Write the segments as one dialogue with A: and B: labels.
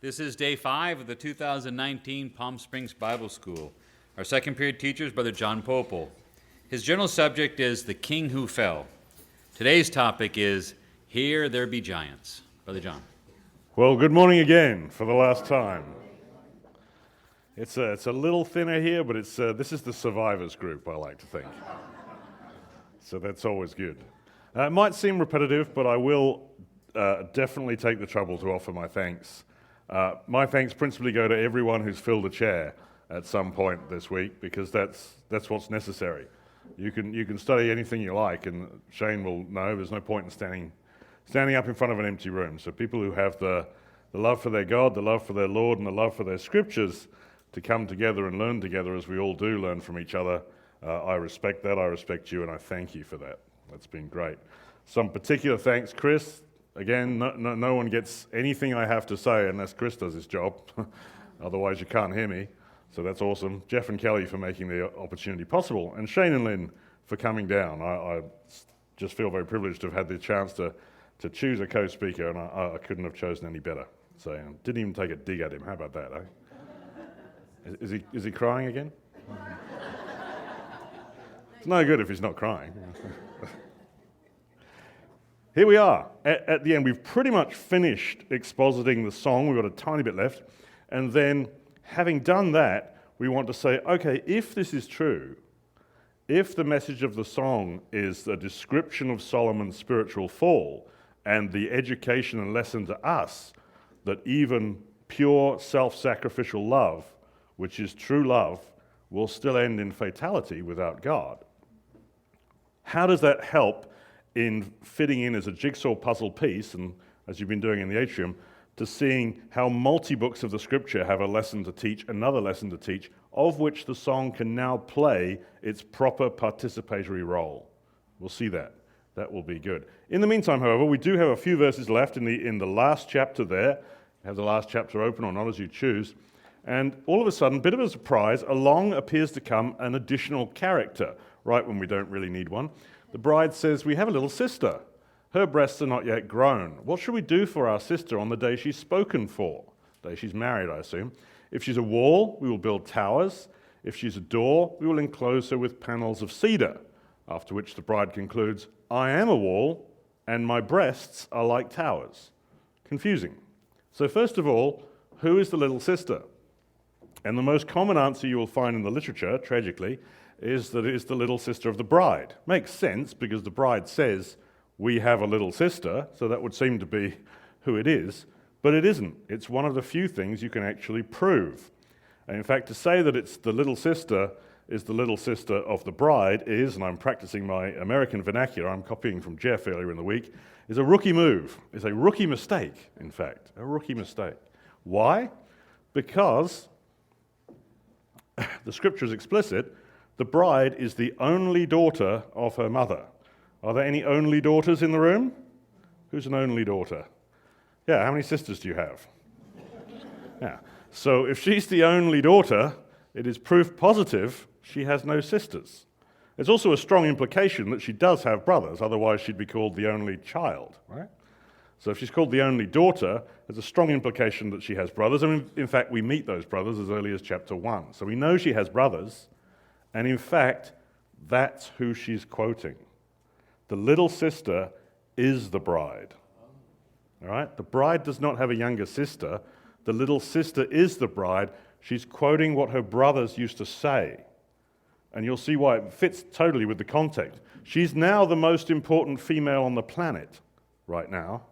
A: This is day 5 of the 2019 Palm Springs Bible School. Our second period teacher is Brother John Pople. His general subject is The King Who Fell. Today's topic is Here There Be Giants. Brother John.
B: Well, good morning again for the last time. It's a little thinner here, but this is the survivors group, I like to think. So that's always good. It might seem repetitive, but I will definitely take the trouble to offer my thanks. My thanks principally go to everyone who's filled a chair at some point this week, because that's what's necessary. You can study anything you like, and Shane will know there's no point in standing up in front of an empty room. So people who have the love for their God, the love for their Lord, and the love for their scriptures to come together and learn together, as we all do learn from each other, I respect that, I respect you, and I thank you for that. That's been great. Some particular thanks, Chris. Again, no one gets anything I have to say unless Chris does his job. Otherwise, you can't hear me. So that's awesome. Jeff and Kelly for making the opportunity possible. And Shane and Lynn for coming down. I just feel very privileged to have had the chance to choose a co-speaker, and I couldn't have chosen any better. So didn't even take a dig at him. How about that, eh? Is he crying again? It's no good if he's not crying. Here we are, at the end. We've pretty much finished expositing the song. We've got a tiny bit left. And then, having done that, we want to say, okay, if this is true, if the message of the song is a description of Solomon's spiritual fall and the education and lesson to us that even pure self-sacrificial love, which is true love, will still end in fatality without God, how does that help in fitting in as a jigsaw puzzle piece, and as you've been doing in the atrium, to seeing how multi-books of the scripture have a lesson to teach, another lesson to teach, of which the song can now play its proper participatory role. We'll see that. That will be good. In the meantime, however, we do have a few verses left in the last chapter there. Have the last chapter open or not, as you choose. And all of a sudden, bit of a surprise, along appears to come an additional character, right when we don't really need one. The bride says, we have a little sister. Her breasts are not yet grown. What should we do for our sister on the day she's spoken for? The day she's married, I assume. If she's a wall, we will build towers. If she's a door, we will enclose her with panels of cedar. After which the bride concludes, I am a wall, and my breasts are like towers. Confusing. So first of all, who is the little sister? And the most common answer you will find in the literature, tragically, is that it is the little sister of the bride. Makes sense, because the bride says, we have a little sister, so that would seem to be who it is, but it isn't. It's one of the few things you can actually prove. And in fact, to say that it's the little sister is the little sister of the bride is, and I'm practicing my American vernacular, I'm copying from Jeff earlier in the week, is a rookie move. It's a rookie mistake, in fact, a rookie mistake. Why? Because the scripture is explicit. The bride is the only daughter of her mother. Are there any only daughters in the room? Who's an only daughter? Yeah, how many sisters do you have? Yeah. So if she's the only daughter, it is proof positive she has no sisters. There's also a strong implication that she does have brothers, otherwise she'd be called the only child, right? So if she's called the only daughter, there's a strong implication that she has brothers, and in fact we meet those brothers as early as chapter 1. So we know she has brothers, and in fact, that's who she's quoting. The little sister is the bride. All right? The bride does not have a younger sister. The little sister is the bride. She's quoting what her brothers used to say. And you'll see why it fits totally with the context. She's now the most important female on the planet right now.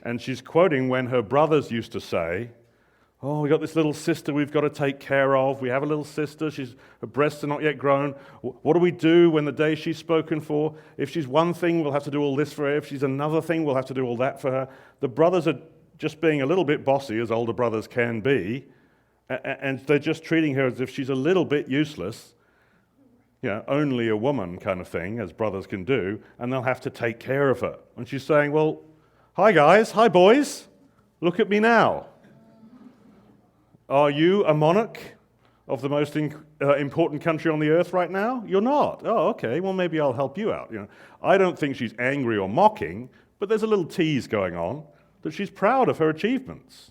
B: And she's quoting when her brothers used to say, oh, we got this little sister we've got to take care of. We have a little sister. Her breasts are not yet grown. What do we do when the day she's spoken for? If she's one thing, we'll have to do all this for her. If she's another thing, we'll have to do all that for her. The brothers are just being a little bit bossy, as older brothers can be, and they're just treating her as if she's a little bit useless, only a woman kind of thing, as brothers can do, and they'll have to take care of her. And she's saying, well, hi guys, hi boys, look at me now. Are you a monarch of the most important country on the earth right now? You're not. Oh, okay, well maybe I'll help you out. I don't think she's angry or mocking, but there's a little tease going on that she's proud of her achievements.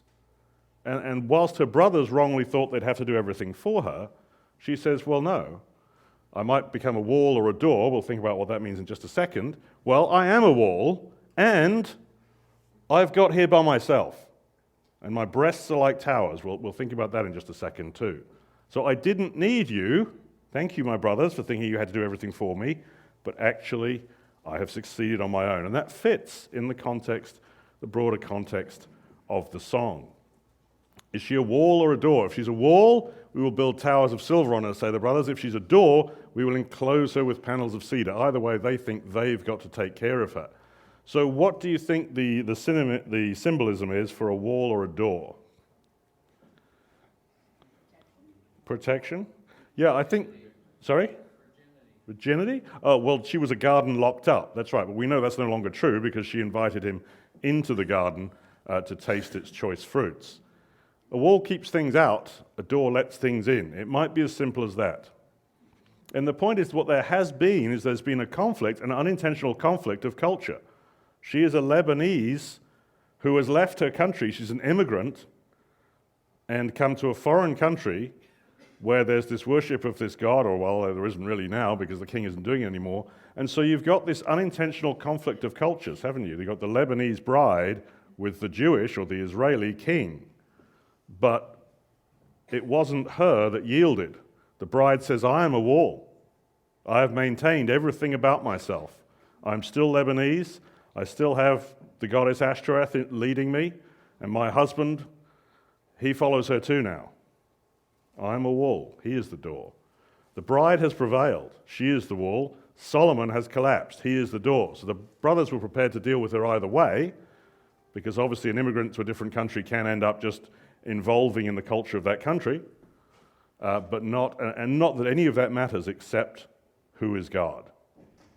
B: And whilst her brothers wrongly thought they'd have to do everything for her, she says, well, no. I might become a wall or a door. We'll think about what that means in just a second. Well, I am a wall, and I've got here by myself. And my breasts are like towers. We'll think about that in just a second too. So I didn't need you. Thank you, my brothers, for thinking you had to do everything for me. But actually, I have succeeded on my own. And that fits in the context, the broader context of the song. Is she a wall or a door? If she's a wall, we will build towers of silver on her, say the brothers. If she's a door, we will enclose her with panels of cedar. Either way, they think they've got to take care of her. So what do you think the symbolism is for a wall or a door? Protection? Yeah, I think... Sorry? Virginity? Oh, well, she was a garden locked up. That's right, but we know that's no longer true because she invited him into the garden to taste its choice fruits. A wall keeps things out, a door lets things in. It might be as simple as that. And the point is, what there has been is there's been a conflict, an unintentional conflict of culture. She is a Lebanese who has left her country. She's an immigrant and come to a foreign country where there's this worship of this god, or well, there isn't really now because the king isn't doing it anymore. And so you've got this unintentional conflict of cultures, haven't you? You've got the Lebanese bride with the Jewish or the Israeli king. But it wasn't her that yielded. The bride says, I am a wall. I have maintained everything about myself. I'm still Lebanese. I still have the goddess Ashtoreth leading me. And my husband, he follows her too now. I'm a wall. He is the door. The bride has prevailed. She is the wall. Solomon has collapsed. He is the door. So the brothers were prepared to deal with her either way, because obviously an immigrant to a different country can end up just involving in the culture of that country, but not that any of that matters except who is God.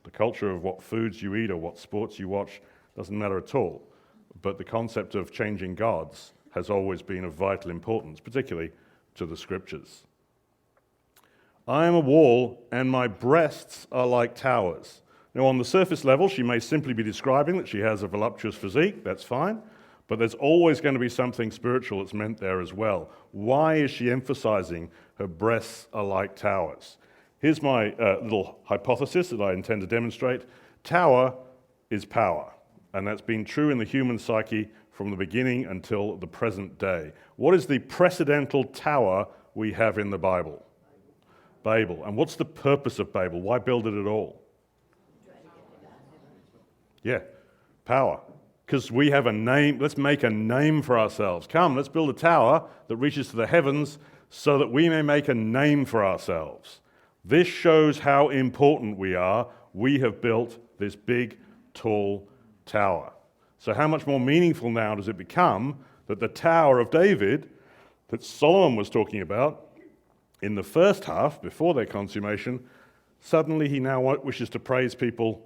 B: The culture of what foods you eat or what sports you watch doesn't matter at all, but the concept of changing gods has always been of vital importance, particularly to the scriptures. I am a wall, and my breasts are like towers. Now, on the surface level, she may simply be describing that she has a voluptuous physique, that's fine. But there's always going to be something spiritual that's meant there as well. Why is she emphasizing her breasts are like towers? Here's my little hypothesis that I intend to demonstrate. Tower is power, and that's been true in the human psyche from the beginning until the present day. What is the precedental tower we have in the Bible? Babel. And what's the purpose of Babel? Why build it at all? Yeah, power. Because we have a name, let's make a name for ourselves. Come, let's build a tower that reaches to the heavens so that we may make a name for ourselves. This shows how important we are. We have built this big, tall tower. So how much more meaningful now does it become that the Tower of David that Solomon was talking about in the first half, before their consummation, suddenly he now wishes to praise people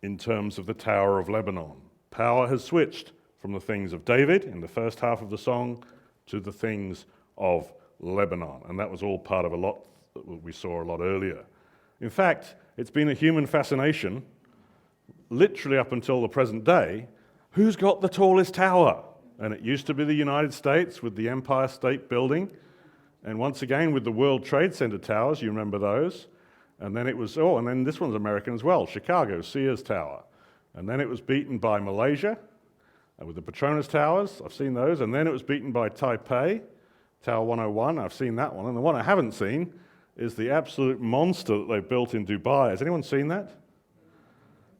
B: in terms of the Tower of Lebanon. Power has switched from the things of David in the first half of the song to the things of Lebanon. And that was all part of a lot that we saw a lot earlier. In fact, it's been a human fascination, literally up until the present day, who's got the tallest tower? And it used to be the United States with the Empire State Building. And once again with the World Trade Center towers, you remember those. And then it was, and then this one's American as well, Chicago, Sears Tower. And then it was beaten by Malaysia with the Petronas Towers. I've seen those. And then it was beaten by Taipei, Tower 101. I've seen that one. And the one I haven't seen is the absolute monster that they built in Dubai. Has anyone seen that?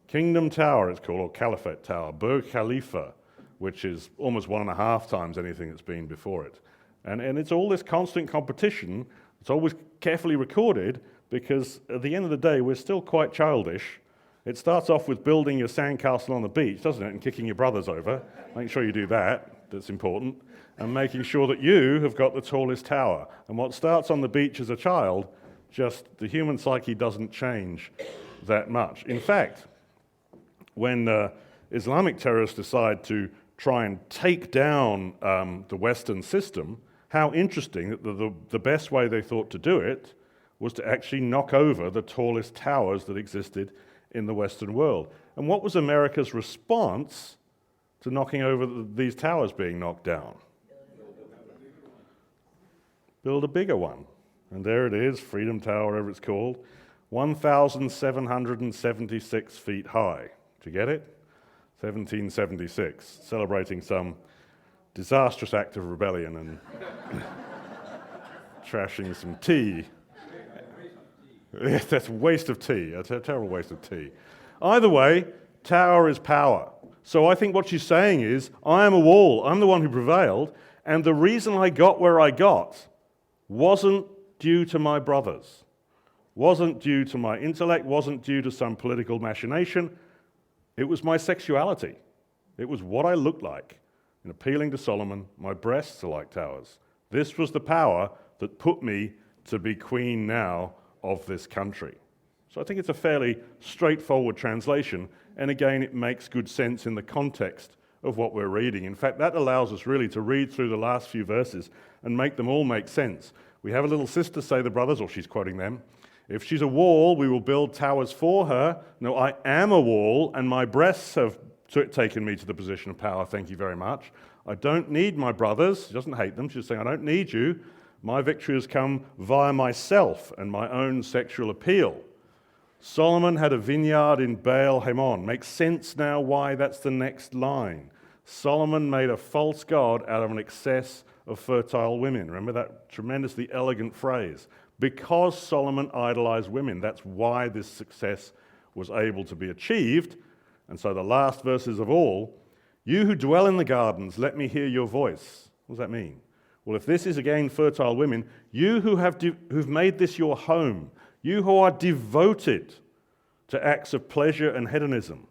B: Kingdom Tower, it's called, or Caliphate Tower. Burj Khalifa, which is almost 1.5 times anything that's been before it. And it's all this constant competition. It's always carefully recorded because at the end of the day, we're still quite childish. It starts off with building your sandcastle on the beach, doesn't it, and kicking your brothers over. Make sure you do that, that's important, and making sure that you have got the tallest tower. And what starts on the beach as a child, just the human psyche doesn't change that much. In fact, when Islamic terrorists decide to try and take down the Western system, how interesting that the best way they thought to do it was to actually knock over the tallest towers that existed in the Western world. And what was America's response to knocking over these towers being knocked down? build a bigger one. And there it is, Freedom Tower, whatever it's called, 1,776 feet high. Do you get it? 1776, celebrating some disastrous act of rebellion and trashing some tea. Yes, that's a waste of tea, a terrible waste of tea. Either way, tower is power. So I think what she's saying is, I am a wall, I'm the one who prevailed, and the reason I got where I got wasn't due to my brothers, wasn't due to my intellect, wasn't due to some political machination. It was my sexuality. It was what I looked like. In appealing to Solomon, my breasts are like towers. This was the power that put me to be queen now of this country. So I think it's a fairly straightforward translation, and again, it makes good sense in the context of what we're reading. In fact, that allows us really to read through the last few verses and make them all make sense. We have a little sister, say the brothers, or she's quoting them. If she's a wall, we will build towers for her. No, I am a wall, and my breasts have taken me to the position of power, thank you very much. I don't need my brothers. She doesn't hate them. She's saying, I don't need you. My victory has come via myself and my own sexual appeal. Solomon had a vineyard in Baal Hamon. Makes sense now why that's the next line. Solomon made a false god out of an excess of fertile women. Remember that tremendously elegant phrase? Because Solomon idolized women, that's why this success was able to be achieved. And so the last verses of all, you who dwell in the gardens, let me hear your voice. What does that mean? Well, if this is again fertile women, you who've made this your home, you who are devoted to acts of pleasure and hedonism,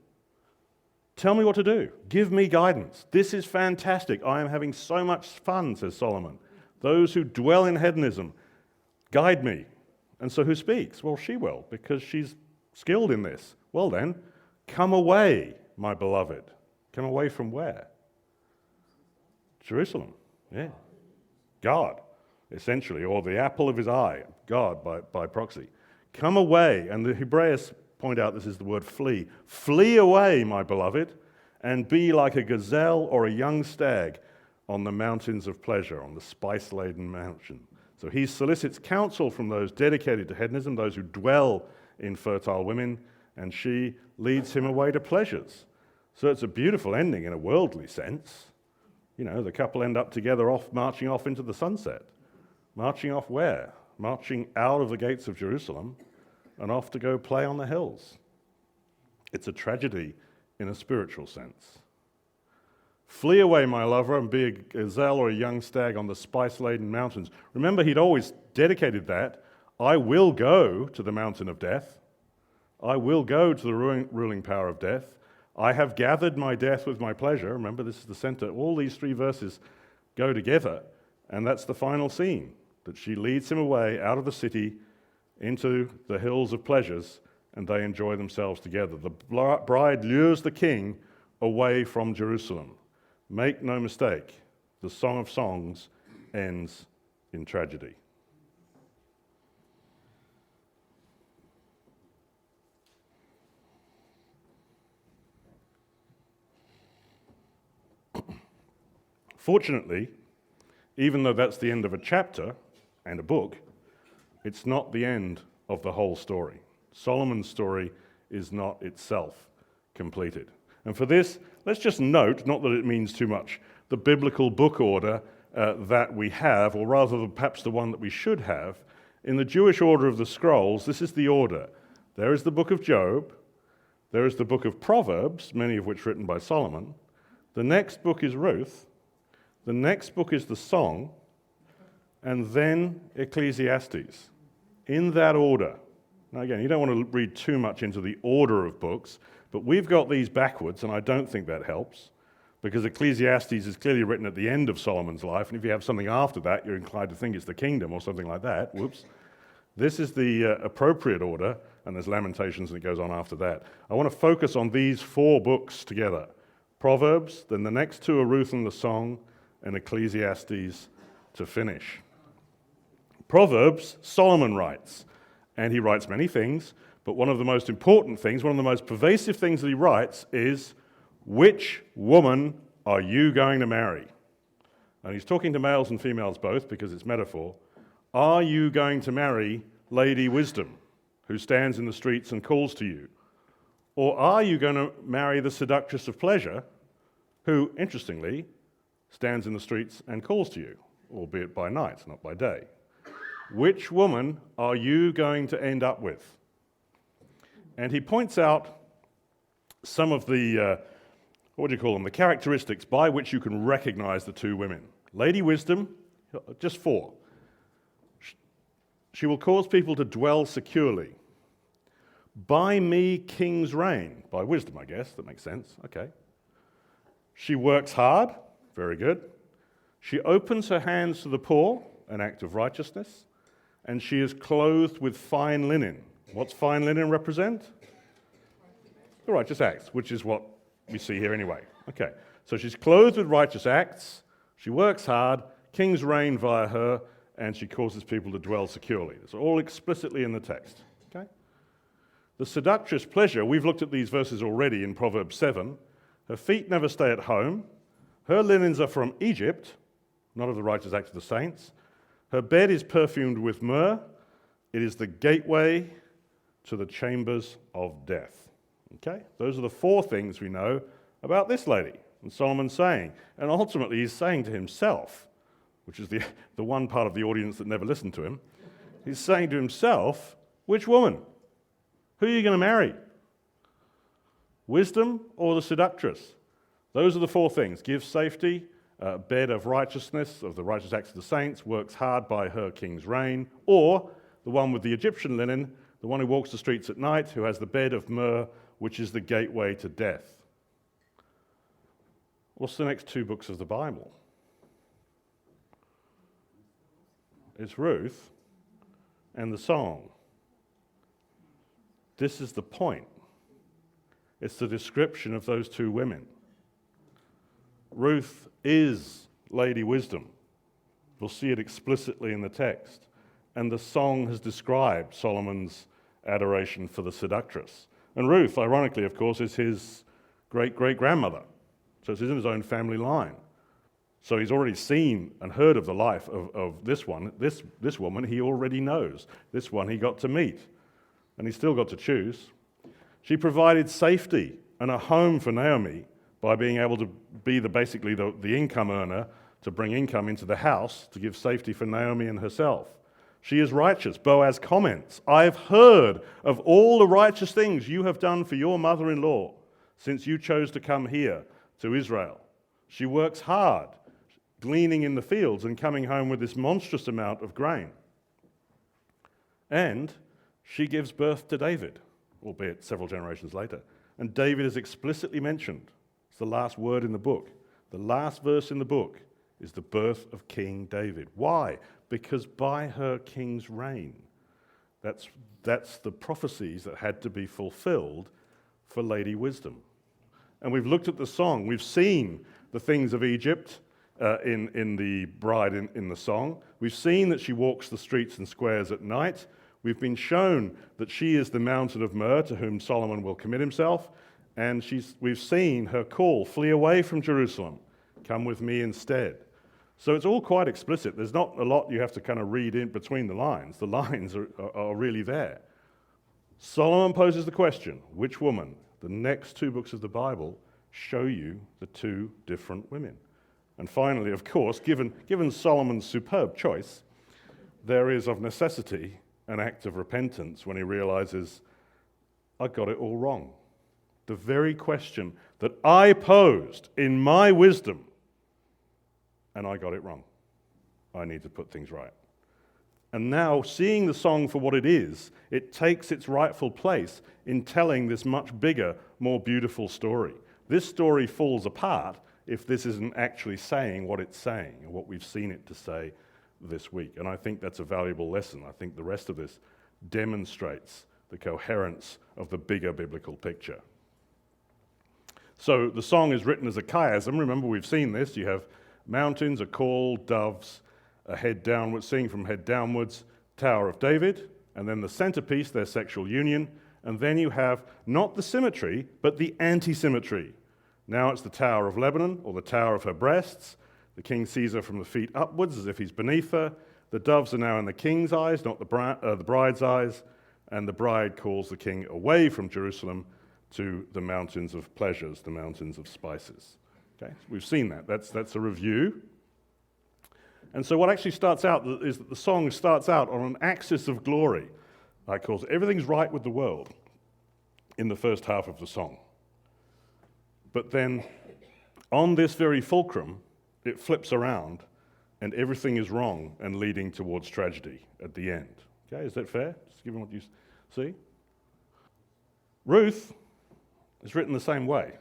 B: tell me what to do. Give me guidance. This is fantastic. I am having so much fun, says Solomon. Those who dwell in hedonism, guide me. And so who speaks? Well, she will, because she's skilled in this. Well then, come away, my beloved. Come away from where? Jerusalem. Yeah. God, essentially, or the apple of his eye, God by proxy. Come away, and the Hebraists point out this is the word flee. Flee away, my beloved, and be like a gazelle or a young stag on the mountains of pleasure, on the spice-laden mountain. So he solicits counsel from those dedicated to hedonism, those who dwell in fertile women, and she leads him away to pleasures. So it's a beautiful ending in a worldly sense. You know, the couple end up together marching off into the sunset. Marching off where? Marching out of the gates of Jerusalem and off to go play on the hills. It's a tragedy in a spiritual sense. Flee away, my lover, and be a gazelle or a young stag on the spice-laden mountains. Remember, he'd always dedicated that. I will go to the mountain of death. I will go to the ruling power of death. I have gathered my death with my pleasure. Remember, this is the center. All these three verses go together, and that's the final scene, that she leads him away out of the city into the hills of pleasures, and they enjoy themselves together. The bride lures the king away from Jerusalem. Make no mistake, the Song of Songs ends in tragedy. Fortunately, even though that's the end of a chapter and a book, it's not the end of the whole story. Solomon's story is not itself completed. And for this, let's just note, not that it means too much, the biblical book order that we have, or rather perhaps the one that we should have. In the Jewish order of the scrolls, this is the order. There is the book of Job, there is the book of Proverbs, many of which written by Solomon. The next book is Ruth, the next book is the Song, and then Ecclesiastes, in that order. Now again, you don't want to read too much into the order of books, but we've got these backwards, and I don't think that helps, because Ecclesiastes is clearly written at the end of Solomon's life, and if you have something after that, you're inclined to think it's the kingdom or something like that. Whoops. This is the appropriate order, and there's Lamentations, and it goes on after that. I want to focus on these four books together. Proverbs, then the next two are Ruth and the Song, and Ecclesiastes to finish. Proverbs, Solomon writes, and he writes many things, but one of the most important things, one of the most pervasive things that he writes is, which woman are you going to marry? And he's talking to males and females both, because it's metaphor. Are you going to marry Lady Wisdom, who stands in the streets and calls to you? Or are you going to marry the seductress of pleasure, who, interestingly, stands in the streets and calls to you, albeit by night, not by day? Which woman are you going to end up with? And he points out some of the, the characteristics by which you can recognize the two women. Lady Wisdom, just 4. She will cause people to dwell securely. By me kings reign. By wisdom, I guess. That makes sense. Okay. She works hard. Very good. She opens her hands to the poor, an act of righteousness. And she is clothed with fine linen. What's fine linen represent? The righteous acts, which is what we see here anyway. Okay. So she's clothed with righteous acts. She works hard. Kings reign via her. And she causes people to dwell securely. It's all explicitly in the text. Okay? The seductress pleasure, we've looked at these verses already in Proverbs 7. Her feet never stay at home. Her linens are from Egypt, not of the righteous acts of the saints. Her bed is perfumed with myrrh. It is the gateway to the chambers of death. Okay? Those are the 4 things we know about this lady. And Solomon's saying, and ultimately he's saying to himself, which is the one part of the audience that never listened to him, he's saying to himself, which woman? Who are you going to marry? Wisdom or the seductress? Those are the 4 things. Gives safety, bed of righteousness, of the righteous acts of the saints, works hard by her king's reign, or the one with the Egyptian linen, the one who walks the streets at night, who has the bed of myrrh, which is the gateway to death. What's the next 2 books of the Bible? It's Ruth and the song. This is the point. It's the description of those 2 women. Ruth is Lady Wisdom. We'll see it explicitly in the text. And the song has described Solomon's adoration for the seductress. And Ruth, ironically, of course, is his great-great-grandmother. So it's in his own family line. So he's already seen and heard of the life of this one. This woman he already knows. This one he got to meet. And he still got to choose. She provided safety and a home for Naomi by being able to be basically the income earner to bring income into the house to give safety for Naomi and herself. She is righteous. Boaz comments, I've heard of all the righteous things you have done for your mother-in-law since you chose to come here to Israel. She works hard, gleaning in the fields and coming home with this monstrous amount of grain. And she gives birth to David, albeit several generations later. And David is explicitly mentioned. It's the last word in the book. The last verse in the book is the birth of King David. Why? Because by her king's reign. That's the prophecies that had to be fulfilled for Lady Wisdom. And we've looked at the song. We've seen the things of Egypt in the bride in the song. We've seen that she walks the streets and squares at night. We've been shown that she is the mountain of myrrh to whom Solomon will commit himself. And we've seen her call, flee away from Jerusalem, come with me instead. So it's all quite explicit. There's not a lot you have to kind of read in between the lines. The lines are really there. Solomon poses the question, which woman? The next 2 books of the Bible show you the 2 different women. And finally, of course, given Solomon's superb choice, there is of necessity an act of repentance when he realizes, I got it all wrong. The very question that I posed in my wisdom, and I got it wrong. I need to put things right. And now, seeing the song for what it is, it takes its rightful place in telling this much bigger, more beautiful story. This story falls apart if this isn't actually saying what it's saying and what we've seen it to say this week. And I think that's a valuable lesson. I think the rest of this demonstrates the coherence of the bigger biblical picture. So the song is written as a chiasm. Remember, we've seen this. You have mountains, a call, doves, a head downwards, singing from head downwards, Tower of David, and then the centerpiece, their sexual union, and then you have not the symmetry, but the anti-symmetry. Now it's the Tower of Lebanon, or the Tower of her breasts. The king sees her from the feet upwards as if he's beneath her. The doves are now in the king's eyes, not the bride's eyes, and the bride calls the king away from Jerusalem to the mountains of pleasures, the mountains of spices. Okay, we've seen that. That's a review. And so what actually starts out is that the song starts out on an axis of glory. Like, calls everything's right with the world in the first half of the song. But then on this very fulcrum, it flips around and everything is wrong and leading towards tragedy at the end. Okay, is that fair? Just given what you see? Ruth is written the same way.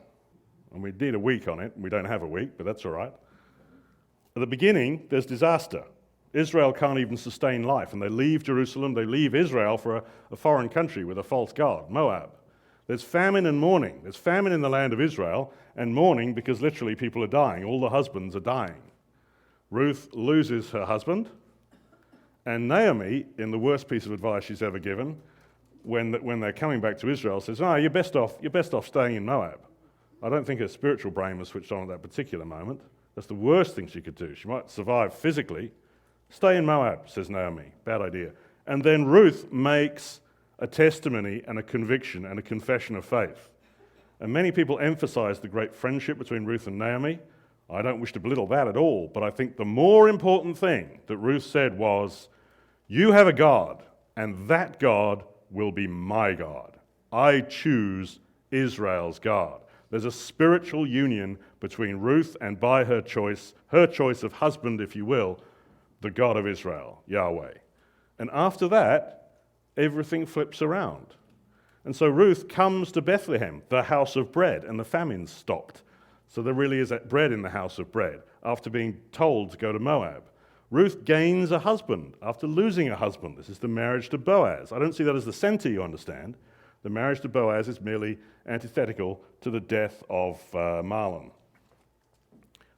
B: And we need a week on it. We don't have a week, but that's all right. At the beginning, there's disaster. Israel can't even sustain life, and they leave Jerusalem, they leave Israel for a foreign country with a false god, Moab. There's famine and mourning. There's famine in the land of Israel, and mourning because literally people are dying. All the husbands are dying. Ruth loses her husband, and Naomi, in the worst piece of advice she's ever given, when they're coming back to Israel, says, you're best off staying in Moab. I don't think her spiritual brain was switched on at that particular moment. That's the worst thing she could do. She might survive physically. Stay in Moab, says Naomi. Bad idea. And then Ruth makes a testimony and a conviction and a confession of faith. And many people emphasize the great friendship between Ruth and Naomi. I don't wish to belittle that at all, but I think the more important thing that Ruth said was, you have a God, and that God will be my God. I choose Israel's God. There's a spiritual union between Ruth and by her choice of husband, if you will, the God of Israel, Yahweh. And after that, everything flips around. And so Ruth comes to Bethlehem, the house of bread, and the famine's stopped. So there really is bread in the house of bread, after being told to go to Moab. Ruth gains a husband after losing a husband. This is the marriage to Boaz. I don't see that as the center, you understand. The marriage to Boaz is merely antithetical to the death of Mahlon.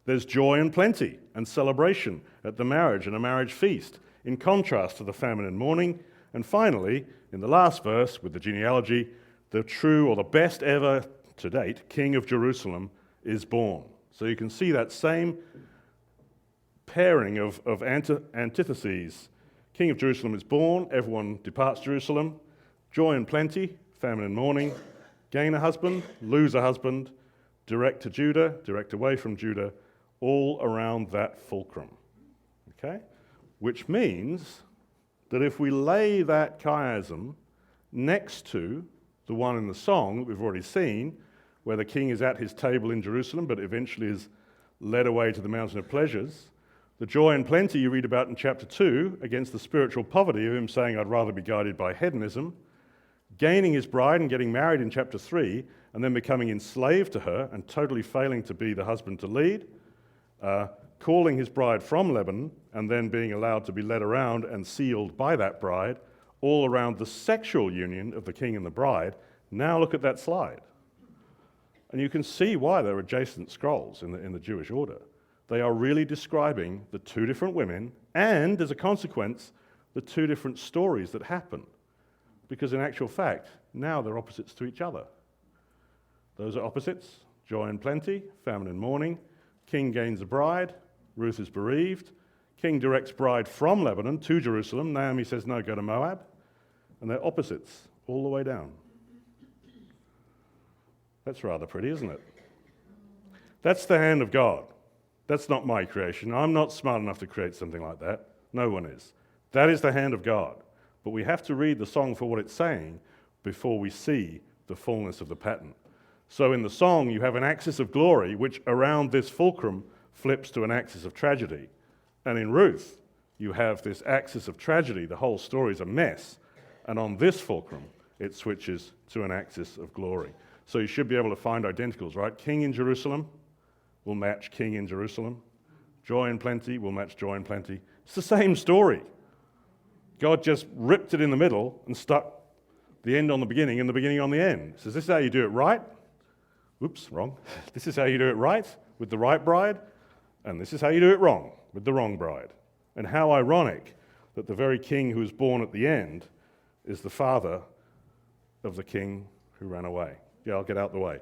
B: There's joy and plenty and celebration at the marriage and a marriage feast, in contrast to the famine and mourning. And finally, in the last verse, with the genealogy, the true or the best ever to date king of Jerusalem is born. So you can see that same pairing of antitheses. King of Jerusalem is born, everyone departs Jerusalem, joy and plenty, famine and mourning, gain a husband, lose a husband, direct to Judah, direct away from Judah, all around that fulcrum. Okay? Which means that if we lay that chiasm next to the one in the song that we've already seen, where the king is at his table in Jerusalem, but eventually is led away to the mountain of pleasures, the joy and plenty you read about in chapter 2 against the spiritual poverty of him saying, I'd rather be guided by hedonism, gaining his bride and getting married in chapter 3, and then becoming enslaved to her and totally failing to be the husband to lead, calling his bride from Lebanon and then being allowed to be led around and sealed by that bride, all around the sexual union of the king and the bride. Now look at that slide. And you can see why they're adjacent scrolls in the Jewish order. They are really describing the two different women and, as a consequence, the two different stories that happen. Because in actual fact, now they're opposites to each other. Those are opposites, joy and plenty, famine and mourning. King gains a bride, Ruth is bereaved. King directs bride from Lebanon to Jerusalem. Naomi says, no, go to Moab. And they're opposites all the way down. That's rather pretty, isn't it? That's the hand of God. That's not my creation. I'm not smart enough to create something like that. No one is. That is the hand of God. But we have to read the song for what it's saying before we see the fullness of the pattern. So in the song, you have an axis of glory, which around this fulcrum flips to an axis of tragedy. And in Ruth, you have this axis of tragedy. The whole story is a mess. And on this fulcrum, it switches to an axis of glory. So you should be able to find identicals, right? King in Jerusalem will match king in Jerusalem. Joy and plenty will match joy and plenty. It's the same story. God just ripped it in the middle and stuck the end on the beginning and the beginning on the end. So this is how you do it right. Oops, wrong. This is how you do it right with the right bride, and this is how you do it wrong with the wrong bride. And how ironic that the very king who was born at the end is the father of the king who ran away. Yeah, I'll get out the way.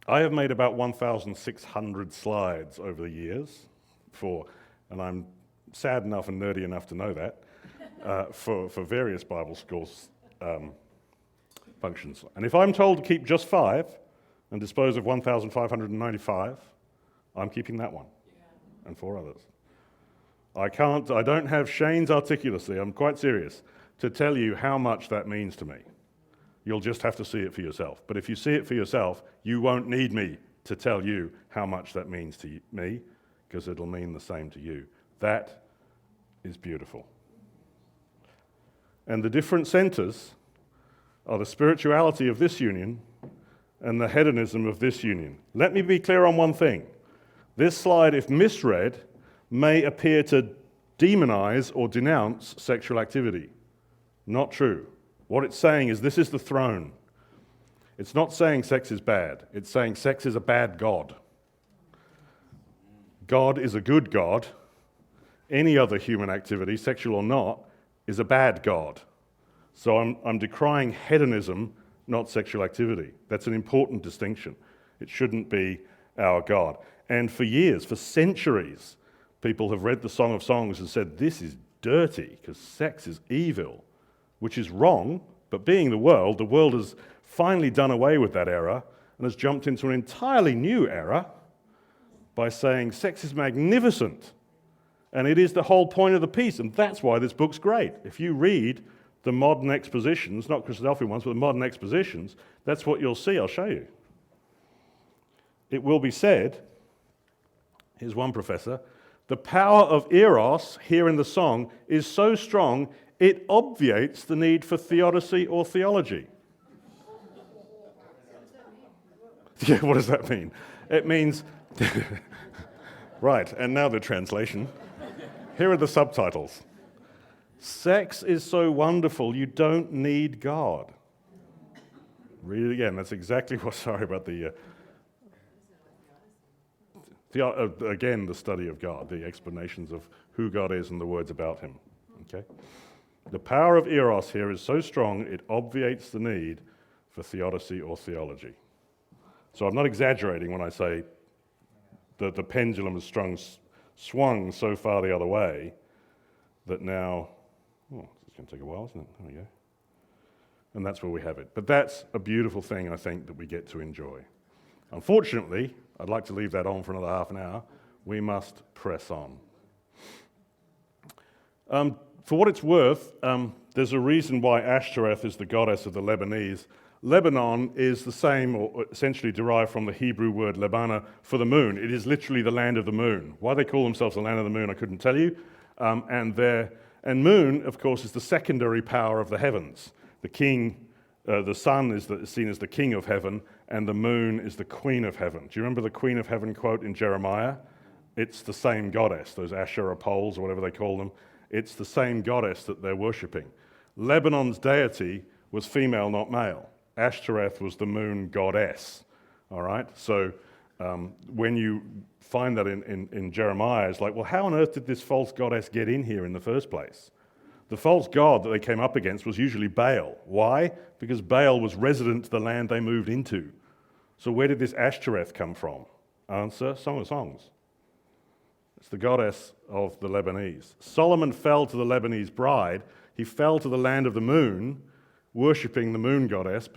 B: I have made about 1,600 slides over the years for and I'm sad enough and nerdy enough to know that, for various Bible schools functions. And if I'm told to keep just 5 and dispose of 1,595, I'm keeping that one and 4 others. I don't have Shane's articulacy, I'm quite serious, to tell you how much that means to me. You'll just have to see it for yourself. But if you see it for yourself, you won't need me to tell you how much that means to me, because it'll mean the same to you. That is beautiful. And the different centers are the spirituality of this union and the hedonism of this union. Let me be clear on one thing. This slide, if misread, may appear to demonize or denounce sexual activity. Not true. What it's saying is this is the throne. It's not saying sex is bad. It's saying sex is a bad God. God is a good God. Any other human activity, sexual or not, is a bad God. So I'm decrying hedonism, not sexual activity. That's an important distinction. It shouldn't be our God. And for years, for centuries, people have read the Song of Songs and said, this is dirty because sex is evil, which is wrong, but being the world has finally done away with that era and has jumped into an entirely new era by saying sex is magnificent and it is the whole point of the piece, and that's why this book's great. If you read the modern expositions, not Christadelphian ones, but the modern expositions, that's what you'll see. I'll show you. It will be said, here's one professor, the power of eros here in the song is so strong it obviates the need for theodicy or theology. Yeah, what does that mean? It means, right, and now the translation. Here are the subtitles. Sex is so wonderful, you don't need God. Read it again. That's exactly what, sorry about the again, the study of God, the explanations of who God is and the words about him. Okay? The power of eros here is so strong, it obviates the need for theodicy or theology. So I'm not exaggerating when I say that the pendulum has swung so far the other way that now, it's going to take a while, isn't it? There we go. And that's where we have it. But that's a beautiful thing, I think, that we get to enjoy. Unfortunately, I'd like to leave that on for another half an hour. We must press on. For what it's worth, there's a reason why Ashtoreth is the goddess of the Lebanese. Lebanon is the same, or essentially derived from the Hebrew word Lebana for the moon. It is literally the land of the moon. Why they call themselves the land of the moon, I couldn't tell you. And moon, of course, is the secondary power of the heavens. The king, the sun is seen as the king of heaven, and the moon is the queen of heaven. Do you remember the queen of heaven quote in Jeremiah? It's the same goddess, those Asherah poles or whatever they call them. It's the same goddess that they're worshipping. Lebanon's deity was female, not male. Ashtoreth was the moon goddess. All right? So when you find that in Jeremiah, it's like, well, how on earth did this false goddess get in here in the first place? The false god that they came up against was usually Baal. Why? Because Baal was resident to the land they moved into. So where did this Ashtoreth come from? Answer, Song of Songs. It's the goddess of the Lebanese. Solomon fell to the Lebanese bride. He fell to the land of the moon, worshipping the moon goddess,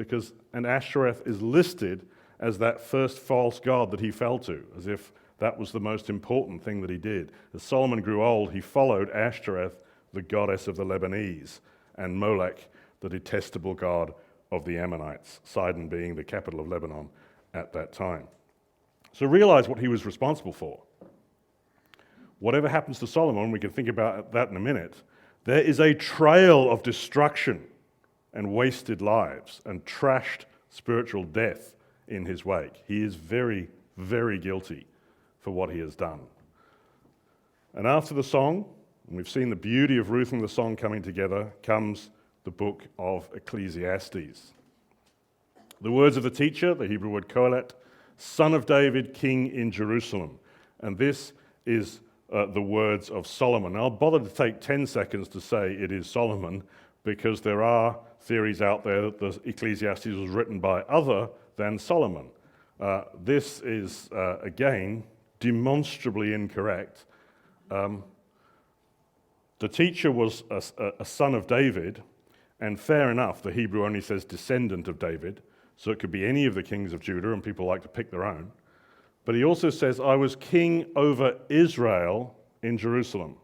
B: and Ashtoreth is listed as that first false god that he fell to, as if that was the most important thing that he did. As Solomon grew old, he followed Ashtoreth, the goddess of the Lebanese, and Molech, the detestable god of the Ammonites, Sidon being the capital of Lebanon at that time. So realize what he was responsible for. Whatever happens to Solomon, we can think about that in a minute, there is a trail of destruction and wasted lives and trashed spiritual death in his wake. He is very, very guilty for what he has done. And after the song, and we've seen the beauty of Ruth and the song coming together, comes the book of Ecclesiastes. The words of the teacher, the Hebrew word Kohelet, son of David, king in Jerusalem. And this is the words of Solomon. I'll bother to take 10 seconds to say it is Solomon, because there are theories out there that the Ecclesiastes was written by other than Solomon. This is, again, demonstrably incorrect. The teacher was a son of David, and fair enough, the Hebrew only says descendant of David, so it could be any of the kings of Judah, and people like to pick their own. But he also says, I was king over Israel in Jerusalem.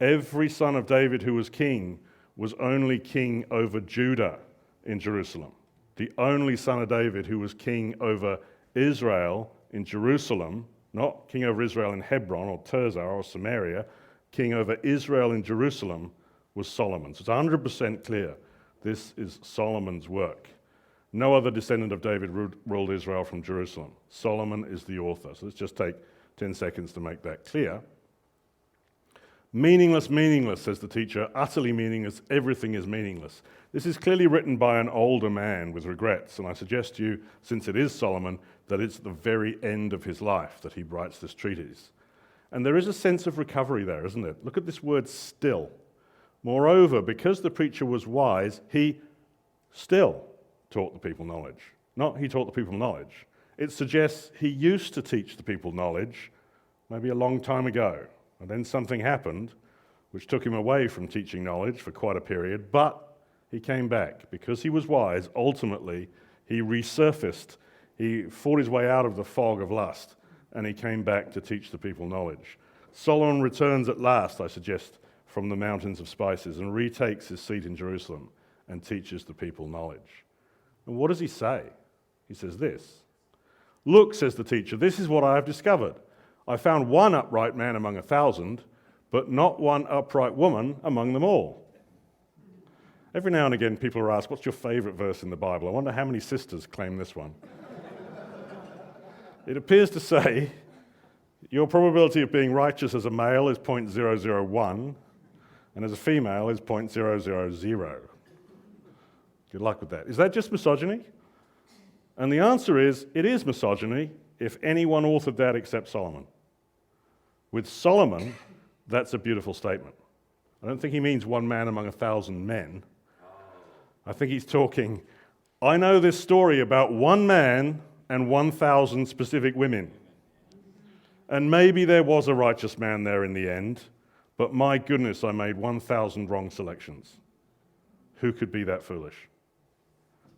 B: Every son of David who was king was only king over Judah in Jerusalem. The only son of David who was king over Israel in Jerusalem, not king over Israel in Hebron or Tirzah or Samaria, king over Israel in Jerusalem was Solomon. So it's 100% clear this is Solomon's work. No other descendant of David ruled Israel from Jerusalem. Solomon is the author. So let's just take 10 seconds to make that clear. Meaningless, meaningless, says the teacher. Utterly meaningless. Everything is meaningless. This is clearly written by an older man with regrets, and I suggest to you, since it is Solomon, that it's the very end of his life that he writes this treatise. And there is a sense of recovery there, isn't it? Look at this word still. Moreover, because the preacher was wise, he still taught the people knowledge. Not he taught the people knowledge. It suggests he used to teach the people knowledge maybe a long time ago. And then something happened which took him away from teaching knowledge for quite a period, but he came back. Because he was wise, ultimately he resurfaced. He fought his way out of the fog of lust, and he came back to teach the people knowledge. Solomon returns at last, I suggest, from the mountains of spices and retakes his seat in Jerusalem and teaches the people knowledge. And what does he say? He says this. Look, says the teacher, this is what I have discovered. I found one upright man among 1,000, but not one upright woman among them all. Every now and again people are asked, what's your favourite verse in the Bible? I wonder how many sisters claim this one. It appears to say, your probability of being righteous as a male is 0.001, and as a female is 0.000. Good luck with that. Is that just misogyny? And the answer is, it is misogyny if anyone authored that except Solomon. With Solomon, that's a beautiful statement. I don't think he means one man among 1,000 men. I think he's talking, I know this story about one man and 1,000 specific women. And maybe there was a righteous man there in the end, but my goodness, I made 1,000 wrong selections. Who could be that foolish?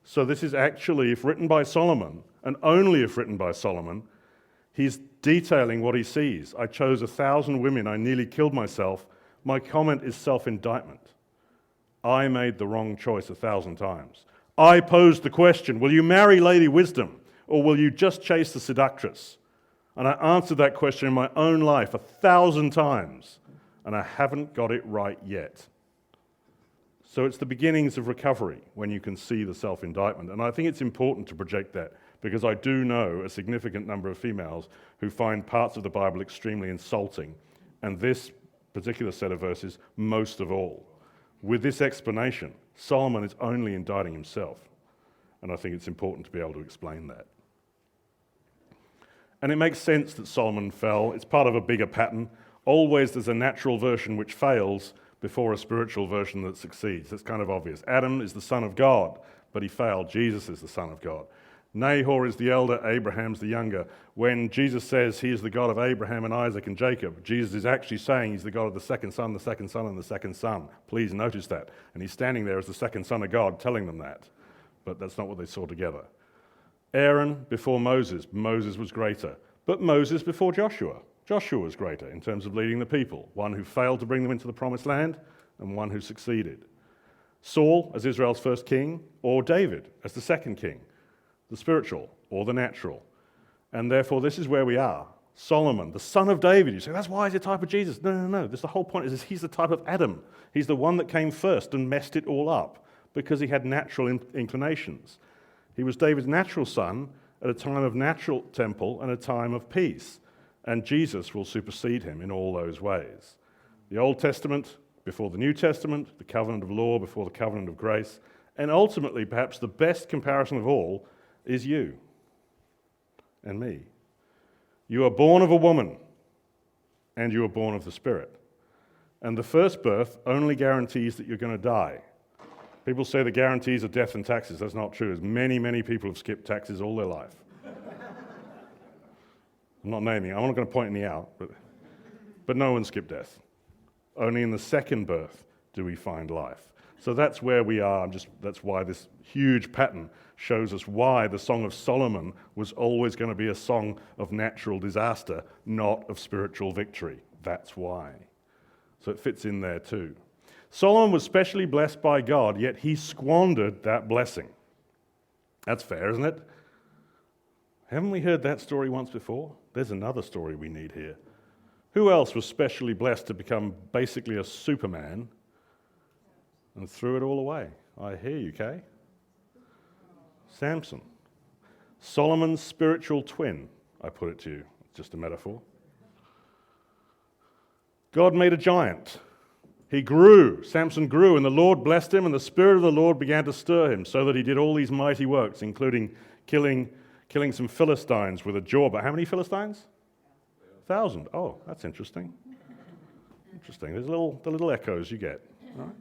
B: So this is actually, if written by Solomon, and only if written by Solomon, he's detailing what he sees. I chose 1,000 women, I nearly killed myself. My comment is self-indictment. I made the wrong choice 1,000 times. I posed the question, will you marry Lady Wisdom, or will you just chase the seductress? And I answered that question in my own life 1,000 times, and I haven't got it right yet. So it's the beginnings of recovery when you can see the self-indictment. And I think it's important to project that, because I do know a significant number of females who find parts of the Bible extremely insulting, and this particular set of verses most of all. With this explanation, Solomon is only indicting himself, and I think it's important to be able to explain that. And it makes sense that Solomon fell. It's part of a bigger pattern. Always there's a natural version which fails before a spiritual version that succeeds. That's kind of obvious. Adam is the son of God, but he failed. Jesus is the son of God. Nahor is the elder, Abraham's the younger. When Jesus says he is the God of Abraham and Isaac and Jacob, Jesus is actually saying he's the God of the second son, and the second son. Please notice that. And he's standing there as the second son of God telling them that. But that's not what they saw together. Aaron before Moses. Moses was greater. But Moses before Joshua. Joshua was greater in terms of leading the people. One who failed to bring them into the promised land and one who succeeded. Saul as Israel's first king, or David as the second king. The spiritual or the natural. And therefore, this is where we are. Solomon, the son of David. You say, that's why he's a type of Jesus. No. The whole point is he's the type of Adam. He's the one that came first and messed it all up because he had natural inclinations. He was David's natural son at a time of natural temple and a time of peace. And Jesus will supersede him in all those ways. The Old Testament before the New Testament, the covenant of law before the covenant of grace, and ultimately, perhaps the best comparison of all is you and me. You are born of a woman, and you are born of the Spirit. And the first birth only guarantees that you're going to die. People say the guarantees are death and taxes. That's not true. As many people have skipped taxes all their life. I'm not naming. I'm not going to point any out. But but no one skipped death. Only in the second birth do we find life. So that's where we are. That's why this huge pattern shows us why the Song of Solomon was always going to be a song of natural disaster, not of spiritual victory. That's why. So it fits in there too. Solomon was specially blessed by God, yet he squandered that blessing. That's fair, isn't it? Haven't we heard that story once before? There's another story we need here. Who else was specially blessed to become basically a Superman and threw it all away? I hear you, Kay. Samson. Solomon's spiritual twin, I put it to you. It's just a metaphor. God made a giant. He grew. Samson grew, and the Lord blessed him, and the Spirit of the Lord began to stir him, so that he did all these mighty works, including killing some Philistines with a jawbone. How many Philistines? 1,000. Oh, that's interesting. Interesting. There's the little echoes you get. All right.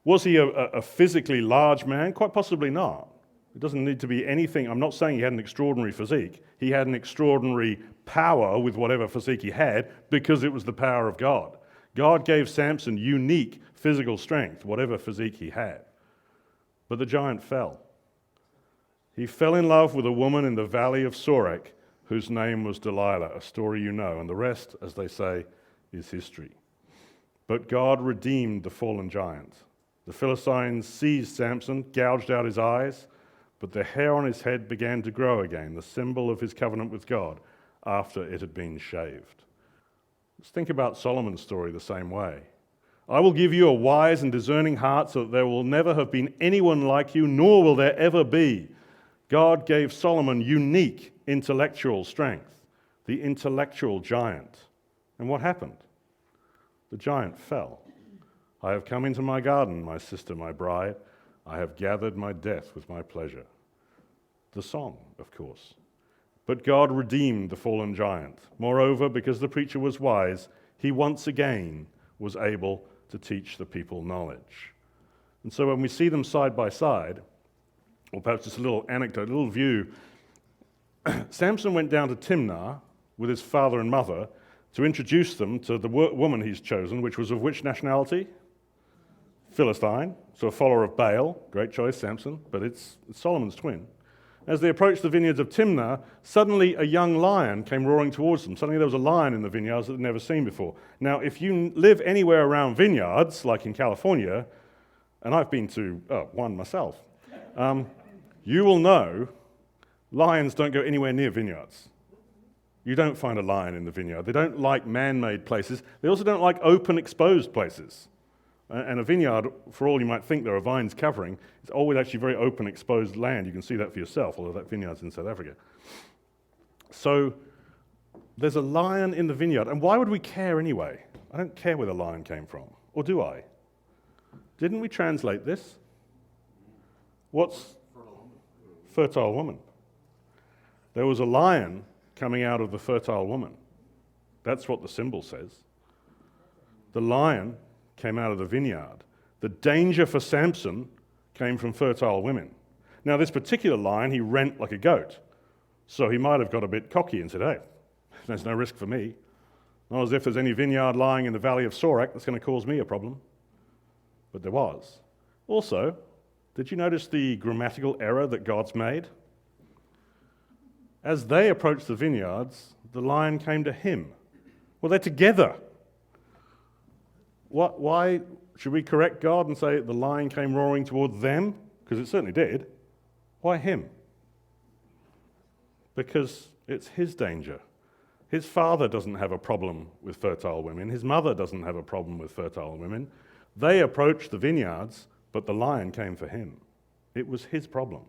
B: Was he a physically large man? Quite possibly not. It doesn't need to be anything. I'm not saying he had an extraordinary physique. He had an extraordinary power with whatever physique he had because it was the power of God. God gave Samson unique physical strength, whatever physique he had. But the giant fell. He fell in love with a woman in the valley of Sorek whose name was Delilah, a story you know, and the rest, as they say, is history. But God redeemed the fallen giant. The Philistines seized Samson, gouged out his eyes, but the hair on his head began to grow again, the symbol of his covenant with God, after it had been shaved. Let's think about Solomon's story the same way. I will give you a wise and discerning heart so that there will never have been anyone like you, nor will there ever be. God gave Solomon unique intellectual strength, the intellectual giant. And what happened? The giant fell. I have come into my garden, my sister, my bride. I have gathered my death with my pleasure. The song, of course. But God redeemed the fallen giant. Moreover, because the preacher was wise, he once again was able to teach the people knowledge. And so when we see them side by side, or perhaps just a little anecdote, a little view, Samson went down to Timnah with his father and mother to introduce them to the woman he's chosen, which was of which nationality? Philistine, so a follower of Baal. Great choice, Samson, but it's Solomon's twin. As they approached the vineyards of Timnah, suddenly a young lion came roaring towards them. Suddenly there was a lion in the vineyards that they'd never seen before. Now, if you live anywhere around vineyards, like in California, and I've been to one myself, you will know lions don't go anywhere near vineyards. You don't find a lion in the vineyard. They don't like man-made places. They also don't like open, exposed places. And a vineyard, for all you might think there are vines covering, it's always actually very open, exposed land. You can see that for yourself, although that vineyard's in South Africa. So there's a lion in the vineyard. And why would we care anyway? I don't care where the lion came from. Or do I? Didn't we translate this? What's fertile woman? There was a lion coming out of the fertile woman. That's what the symbol says. The lion came out of the vineyard. The danger for Samson came from fertile women. Now, this particular lion, he rent like a goat. So he might have got a bit cocky and said, hey, there's no risk for me. Not as if there's any vineyard lying in the valley of Sorek that's going to cause me a problem. But there was. Also, did you notice the grammatical error that God's made? As they approached the vineyards, the lion came to him. Well, they're together. Why should we correct God and say the lion came roaring towards them? Because it certainly did. Why him? Because it's his danger. His father doesn't have a problem with fertile women. His mother doesn't have a problem with fertile women. They approached the vineyards, but the lion came for him. It was his problem,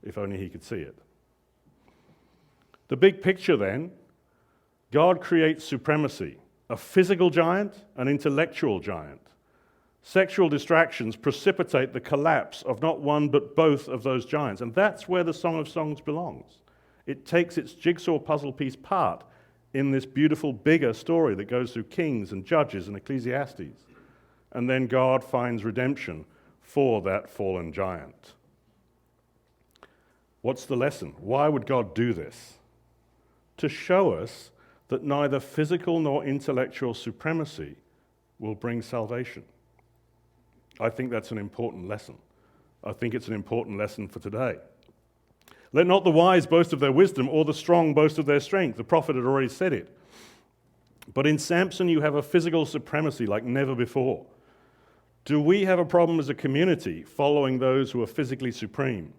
B: if only he could see it. The big picture then, God creates supremacy. A physical giant, an intellectual giant. Sexual distractions precipitate the collapse of not one but both of those giants. And that's where the Song of Songs belongs. It takes its jigsaw puzzle piece part in this beautiful, bigger story that goes through Kings and Judges and Ecclesiastes. And then God finds redemption for that fallen giant. What's the lesson? Why would God do this? To show us that neither physical nor intellectual supremacy will bring salvation. I think that's an important lesson. I think it's an important lesson for today. Let not the wise boast of their wisdom or the strong boast of their strength. The prophet had already said it. But in Samson, you have a physical supremacy like never before. Do we have a problem as a community following those who are physically supreme?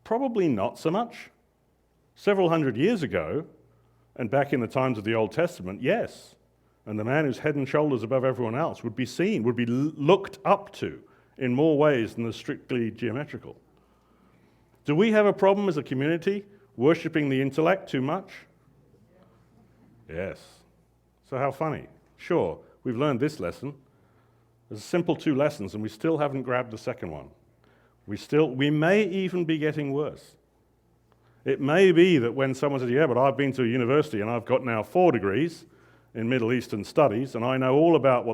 B: Probably not so much. Several hundred years ago, and back in the times of the Old Testament, yes. And the man who's head and shoulders above everyone else would be seen, would be looked up to in more ways than the strictly geometrical. Do we have a problem as a community worshipping the intellect too much? Yes. So how funny. Sure, we've learned this lesson. There's a simple 2 lessons, and we still haven't grabbed the second one. We may even be getting worse. It may be that when someone says, yeah, but I've been to a university and I've got now 4 degrees in Middle Eastern studies, and I know all about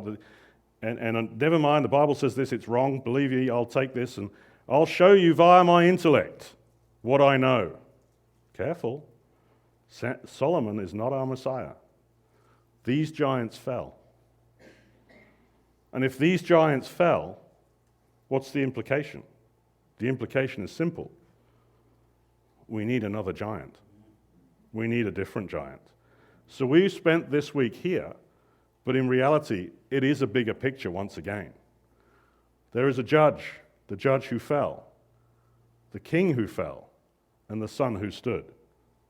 B: and never mind, the Bible says this, it's wrong, believe ye, I'll take this, and I'll show you via my intellect what I know. Careful. Solomon is not our Messiah. These giants fell. And if these giants fell, what's the implication? The implication is simple. We need another giant. We need a different giant. So we've spent this week here, but in reality, it is a bigger picture once again. There is a judge, the judge who fell, the king who fell, and the son who stood.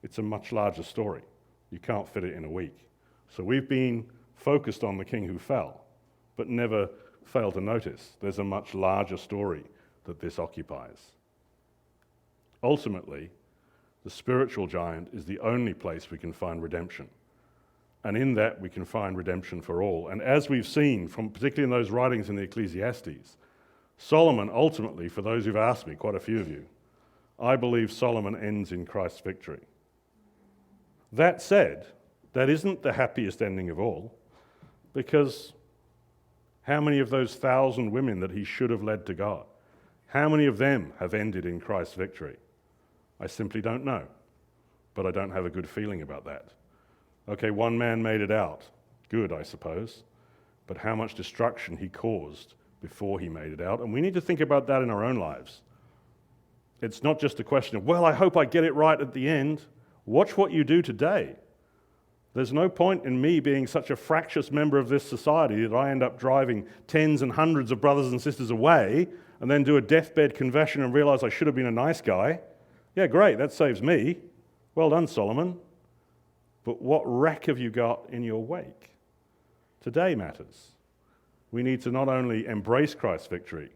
B: It's a much larger story. You can't fit it in a week. So we've been focused on the king who fell, but never failed to notice there's a much larger story that this occupies. Ultimately, the spiritual giant is the only place we can find redemption. And in that, we can find redemption for all. And as we've seen, from particularly in those writings in the Ecclesiastes, Solomon ultimately, for those who've asked me, quite a few of you, I believe Solomon ends in Christ's victory. That said, that isn't the happiest ending of all, because how many of those 1,000 women that he should have led to God, how many of them have ended in Christ's victory? I simply don't know, but I don't have a good feeling about that. Okay, one man made it out. Good, I suppose. But how much destruction he caused before he made it out. And we need to think about that in our own lives. It's not just a question of, well, I hope I get it right at the end. Watch what you do today. There's no point in me being such a fractious member of this society that I end up driving tens and hundreds of brothers and sisters away and then do a deathbed confession and realize I should have been a nice guy. Yeah, great, that saves me. Well done, Solomon. But what wreck have you got in your wake? Today matters. We need to not only embrace Christ's victory,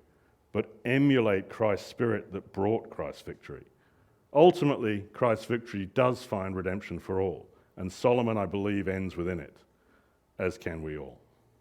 B: but emulate Christ's spirit that brought Christ's victory. Ultimately, Christ's victory does find redemption for all, and Solomon, I believe, ends within it, as can we all.